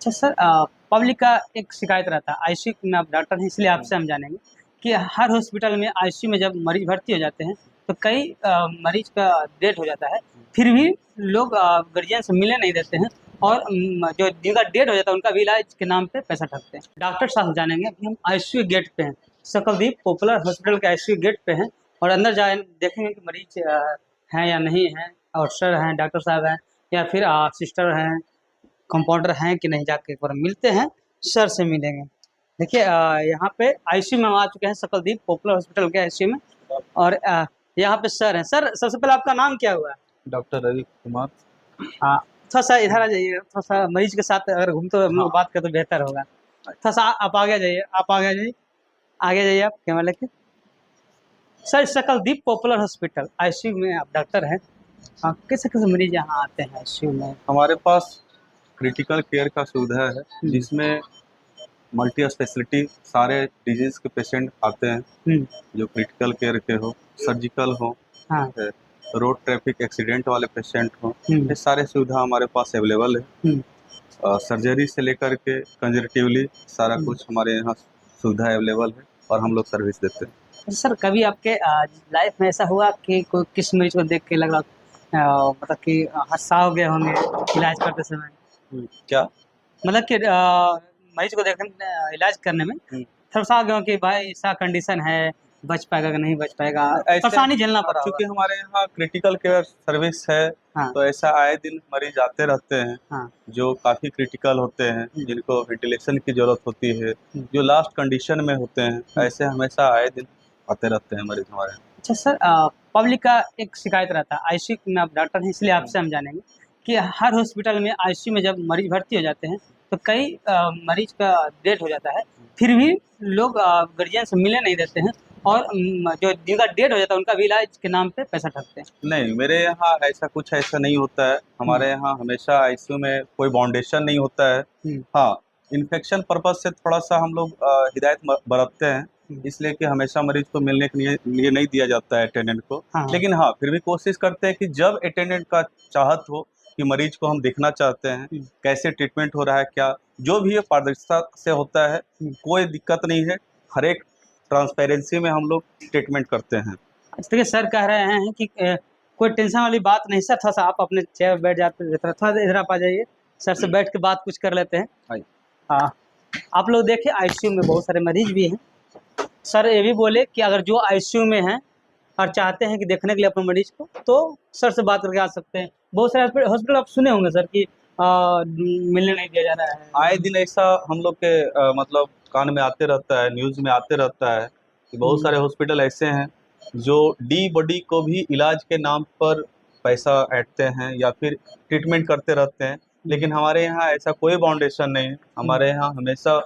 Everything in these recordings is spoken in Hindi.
अच्छा सर, पब्लिक का एक शिकायत रहता है आईसीयू में। आप डॉक्टर हैं इसलिए आपसे हम जानेंगे कि हर हॉस्पिटल में आईसीयू में जब मरीज भर्ती हो जाते हैं तो कई मरीज का डेथ हो जाता है। फिर भी लोग गार्जियन से मिलने नहीं देते हैं और जो जिनका डेथ हो जाता है उनका भी इलाज के नाम पे पैसा ठगते हैं। डॉक्टर साहब जानेंगे अभी हम आईसीयू गेट पे हैं, सकलदीप पॉपुलर हॉस्पिटल के आईसीयू गेट पे हैं और अंदर जाए देखेंगे कि मरीज हैं या नहीं हैं, और सर हैं, डॉक्टर साहब हैं या फिर सिस्टर हैं, कंपाउंडर हैं कि नहीं, जाके एक बार मिलते हैं, सर से मिलेंगे। देखिए यहाँ पे आईसीयू में हम आ चुके हैं, सकलदीप पॉपुलर हॉस्पिटल के आईसीयू में। और यहाँ पे सर हैं। सर, सबसे पहले आपका नाम क्या हुआ? डॉक्टर रवि कुमार। हाँ, थोड़ा सा इधर आ जाइए, थोड़ा सा मरीज के साथ अगर घूमते हुए हम लोग बात करें तो बेहतर होगा। थोड़ा सा आप आगे जाइए, आप आगे जाइए, आगे जाइए, आप कैमरा लेके। Sir, Sakaldeep popular hospital ICU में आप डॉक्टर हैं। किस किस मरीज यहाँ आते हैं आईसीयू में? हमारे पास क्रिटिकल केयर का सुविधा है जिसमें मल्टी स्पेशलिटी सारे डिजीज के पेशेंट आते हैं, जो क्रिटिकल केयर के हो, सर्जिकल हो, हाँ, रोड ट्रैफिक एक्सीडेंट वाले पेशेंट हो, ये सारे सुविधा हमारे पास अवेलेबल है। सर्जरी से लेकर के कंजर्वेटिवली सारा कुछ हमारे यहाँ सुविधा अवेलेबल है और हम लोग सर्विस देते हैं। सर, कभी आपके लाइफ में ऐसा हुआ कि कोई किस मरीज को देख के लग रहा मतलब कि हादसा हो गए होंगे इलाज करते समय? क्या मतलब कि मरीज को देखने इलाज करने में थोड़ा सा गए हो कि भाई ऐसा कंडीशन है, बच पाएगा कि नहीं बच पाएगा, परेशानी झेलना पड़ा क्योंकि होगा। हमारे यहाँ क्रिटिकल केयर सर्विस है। हाँ, तो ऐसा आए दिन मरीज आते रहते हैं, हाँ, जो काफ़ी क्रिटिकल होते हैं, जिनको वेंटिलेशन की ज़रूरत होती है, जो लास्ट कंडीशन में होते हैं, ऐसे हमेशा आए दिन आते रहते हैं मरीज हमारे यहाँ। अच्छा सर, पब्लिक का एक शिकायत रहता है आईसीयू में। आप डॉक्टर हैं इसलिए आपसे हम जानेंगे कि हर हॉस्पिटल में आईसीयू में जब मरीज भर्ती हो जाते हैं तो कई मरीज का डेथ हो जाता है। फिर भी लोग गार्जियन से मिलने नहीं देते हैं और जो जिनका डेथ हो जाता है उनका भी इलाज के नाम पे पैसा ठगते हैं। नहीं, मेरे यहाँ ऐसा नहीं होता है। हमारे यहाँ हमेशा आईसीयू में कोई बाउंडेशन नहीं होता है। हाँ, इन्फेक्शन पर्पज से थोड़ा सा हम लोग हिदायत बरतते हैं, इसलिए कि हमेशा मरीज को मिलने के लिए नहीं दिया जाता है अटेंडेंट को। हाँ, लेकिन हाँ, फिर भी कोशिश करते हैं कि जब अटेंडेंट का चाहत हो कि मरीज को हम देखना चाहते हैं, कैसे ट्रीटमेंट हो रहा है, क्या जो भी है पारदर्शिता से होता है, कोई दिक्कत नहीं है। हर एक ट्रांसपेरेंसी में हम लोग ट्रीटमेंट करते हैं। अच्छा, देखिए सर कह रहे हैं कि कोई टेंशन वाली बात नहीं। सर, थोड़ा सा आप अपने चेयर पर बैठ जाते, थोड़ा इधर आप आ जाइए, सर से बैठ के बात कुछ कर लेते हैं। हाँ, आप लोग देखिए आईसीयू में बहुत सारे मरीज भी हैं। सर ये भी बोले कि अगर जो आईसीयू में हैं और चाहते हैं कि देखने के लिए अपने मरीज को, तो सर से बात करके आ सकते हैं। बहुत सारे हॉस्पिटल आप सुने होंगे सर कि मिलने नहीं दिया जा रहा है। आए दिन ऐसा हम लोग के मतलब कान में आते रहता है, न्यूज़ में आते रहता है कि बहुत सारे हॉस्पिटल ऐसे हैं जो डी बॉडी को भी इलाज के नाम पर पैसा ऐंठते हैं या फिर ट्रीटमेंट करते रहते हैं। लेकिन हमारे यहाँ ऐसा कोई बाउंडेशन नहीं है। हमारे यहाँ हमेशा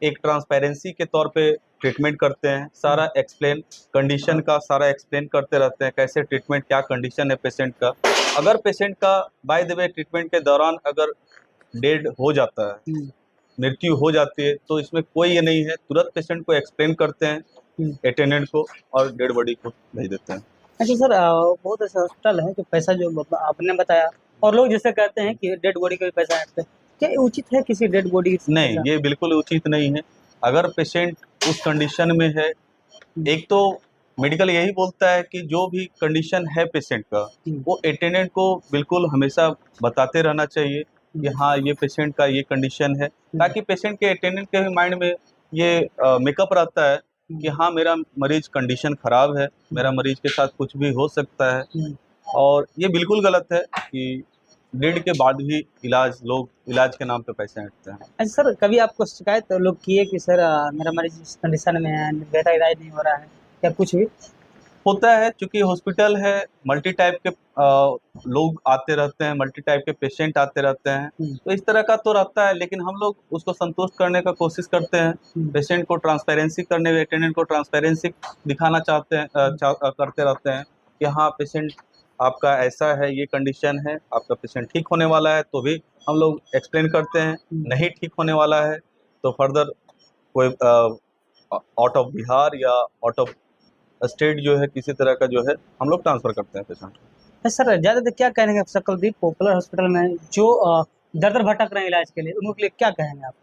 एक ट्रांसपेरेंसी के तौर पे ट्रीटमेंट करते हैं, सारा एक्सप्लेन कंडीशन का सारा एक्सप्लेन करते रहते हैं, कैसे ट्रीटमेंट, क्या कंडीशन है पेशेंट का। अगर पेशेंट का बाय द वे ट्रीटमेंट के दौरान अगर डेड हो जाता है, मृत्यु हो जाती है, तो इसमें कोई ये नहीं है, तुरंत पेशेंट को एक्सप्लेन करते हैं अटेंडेंट को और डेड बॉडी को भेज देते हैं। अच्छा सर, बहुत ऐसे हॉस्पिटल है जो पैसा जो आपने बताया, और लोग जैसे कहते हैं कि डेड बॉडी का भी पैसा ऐंठते हैं। क्या ये उचित है किसी डेड बॉडी? नहीं, ये बिल्कुल उचित नहीं है। अगर पेशेंट उस कंडीशन में है, एक तो मेडिकल यही बोलता है कि जो भी कंडीशन है पेशेंट का, वो अटेंडेंट को बिल्कुल हमेशा बताते रहना चाहिए कि हाँ, ये पेशेंट का ये कंडीशन है, ताकि पेशेंट के अटेंडेंट के भी माइंड में ये मेकअप रहता है कि हाँ, मेरा मरीज कंडीशन खराब है, मेरा मरीज के साथ कुछ भी हो सकता है। और ये बिल्कुल गलत है कि डेड के बाद भी लोग इलाज के नाम पे पैसे ऐंठते हैं। अच्छा सर, कभी आपको शिकायत लोग किए कि सर मेरा मरीज इस कंडीशन में है, मेरा इलाज नहीं हो रहा है, या कुछ भी? होता है, क्योंकि हॉस्पिटल है, मल्टी टाइप के लोग आते रहते हैं, मल्टी टाइप के पेशेंट आते रहते हैं, तो इस तरह का तो रहता है। लेकिन हम लोग उसको संतुष्ट करने का कोशिश करते हैं, पेशेंट को ट्रांसपेरेंसी करने में, अटेंडेंट को ट्रांसपेरेंसी दिखाना चाहते हैं, करते रहते हैं कि हाँ, पेशेंट आपका ऐसा है, ये कंडीशन है, आपका पेशेंट ठीक होने वाला है, तो भी हम लोग एक्सप्लेन करते हैं। नहीं ठीक होने वाला है तो फर्दर कोई आउट ऑफ बिहार या आउट ऑफ स्टेट जो है, किसी तरह का जो है, हम लोग ट्रांसफर करते हैं पेशेंट को। सर ज़्यादातर क्या कहेंगे सकलदीप पॉपुलर हॉस्पिटल में जो दर दर भटक रहे हैं इलाज के लिए, उनके लिए क्या कहेंगे आप?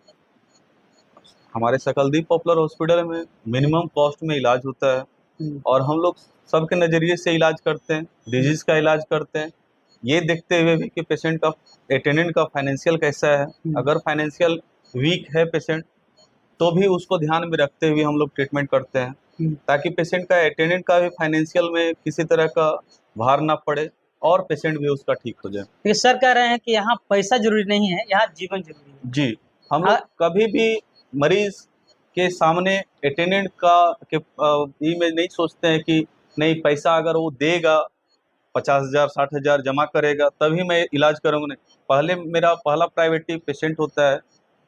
हमारे सकलदीप पॉपुलर हॉस्पिटल में मिनिमम कॉस्ट में इलाज होता है हम्म, और हम लोग सबके नज़रिए से इलाज करते हैं, डिजीज़ का इलाज करते हैं, ये देखते हुए भी कि पेशेंट का अटेंडेंट का फाइनेंशियल कैसा है। अगर फाइनेंशियल वीक है पेशेंट तो भी उसको ध्यान में रखते हुए हम लोग ट्रीटमेंट करते हैं, हम्म। ताकि पेशेंट का अटेंडेंट का भी फाइनेंशियल में किसी तरह का भार ना पड़े और पेशेंट भी उसका ठीक हो जाए। ये सर कह रहे हैं कि यहाँ पैसा जरूरी नहीं है, यहाँ जीवन जरूरी है। जी, हम हाँ। लोग कभी भी मरीज के सामने अटेंडेंट का के ये में नहीं सोचते हैं कि नहीं पैसा अगर वो देगा 50,000 60,000 जमा करेगा तभी मैं इलाज करूँगा, नहीं। पहले मेरा पहला प्रायोरिटी पेशेंट होता है।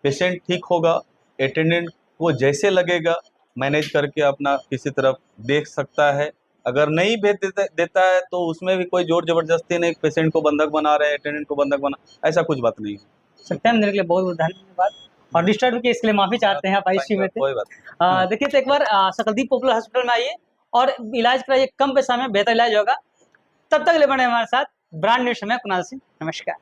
पेशेंट ठीक होगा, अटेंडेंट को जैसे लगेगा मैनेज करके अपना किसी तरफ देख सकता है। अगर नहीं भेज देता है तो उसमें भी कोई जोर जबरदस्ती नहीं, पेशेंट को बंधक बना रहे हैं, अटेंडेंट को बंधक बना, ऐसा कुछ बात नहीं है। सर टाइम देने के लिए बहुत बहुत धन्यवाद, और डिस्टर्ब के इसके लिए माफी चाहते हैं, आप आईसीयू में थे। कोई बात नहीं। देखिए, तो एक बार सकलदीप पॉपुलर हॉस्पिटल में आइए और इलाज कराइए, कम पैसा में बेहतर इलाज होगा। तब तक ले बने हमारे साथ। ब्रांड न्यू समय कुणाल सिंह, नमस्कार।